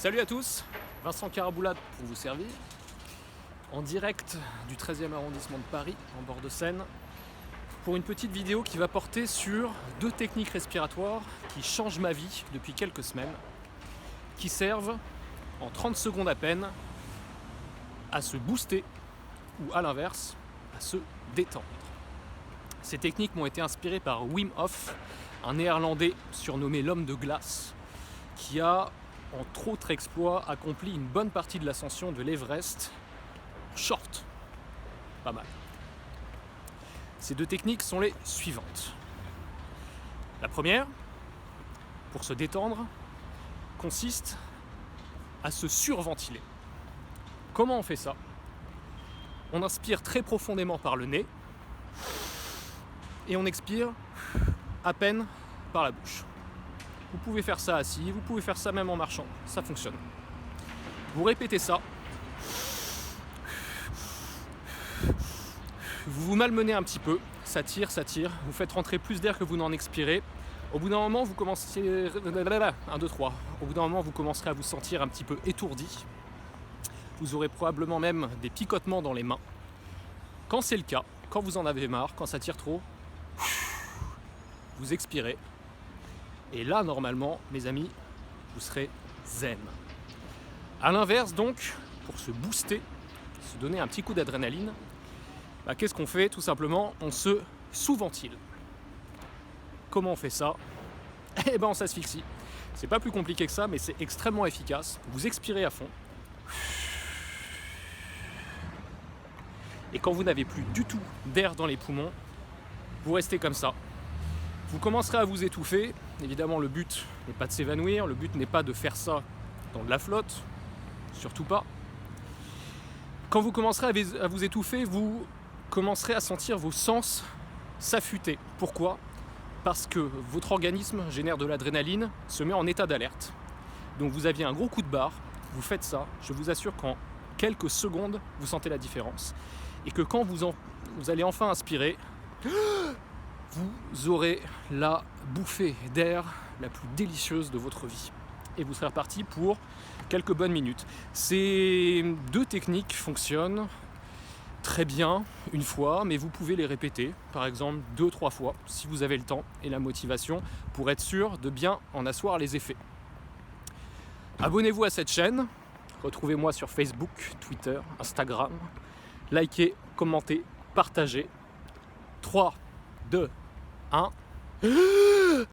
Salut à tous, Vincent Caraboulade pour vous servir, en direct du 13e arrondissement de Paris, en bord de Seine, pour une petite vidéo qui va porter sur 2 techniques respiratoires qui changent ma vie depuis quelques semaines, qui servent en 30 secondes à peine à se booster ou à l'inverse, à se détendre. Ces techniques m'ont été inspirées par Wim Hof, un néerlandais surnommé l'homme de glace, qui a, entre autres exploits, accompli une bonne partie de l'ascension de l'Everest en short. Pas mal. Ces 2 techniques sont les suivantes. La première, pour se détendre, consiste à se surventiler. Comment on fait ça ? On inspire très profondément par le nez et on expire à peine par la bouche. Vous pouvez faire ça assis, vous pouvez faire ça même en marchant, ça fonctionne. Vous répétez ça. Vous vous malmenez un petit peu, ça tire, vous faites rentrer plus d'air que vous n'en expirez. Au bout d'un moment, vous commencez... 1, 2, 3. Au bout d'un moment, vous commencerez à vous sentir un petit peu étourdi. Vous aurez probablement même des picotements dans les mains. Quand c'est le cas, quand vous en avez marre, quand ça tire trop, vous expirez. Et là, normalement, mes amis, vous serez zen. A l'inverse, donc, pour se booster, se donner un petit coup d'adrénaline, qu'est-ce qu'on fait ? Tout simplement, on se sous-ventile. Comment on fait ça ? On s'asphyxie. C'est pas plus compliqué que ça, mais c'est extrêmement efficace. Vous expirez à fond. Et quand vous n'avez plus du tout d'air dans les poumons, vous restez comme ça. Vous commencerez à vous étouffer. Évidemment, le but n'est pas de s'évanouir, le but n'est pas de faire ça dans de la flotte, surtout pas. Quand vous commencerez à vous étouffer, vous commencerez à sentir vos sens s'affûter. Pourquoi ? Parce que votre organisme génère de l'adrénaline, se met en état d'alerte. Donc vous aviez un gros coup de barre, vous faites ça, je vous assure qu'en quelques secondes, vous sentez la différence. Et que quand vous allez enfin inspirer, vous aurez la bouffée d'air la plus délicieuse de votre vie. Et vous serez reparti pour quelques bonnes minutes. Ces 2 techniques fonctionnent très bien une fois, mais vous pouvez les répéter, par exemple 2-3 fois, si vous avez le temps et la motivation, pour être sûr de bien en asseoir les effets. Abonnez-vous à cette chaîne, retrouvez-moi sur Facebook, Twitter, Instagram, likez, commentez, partagez. 3, 2, 1...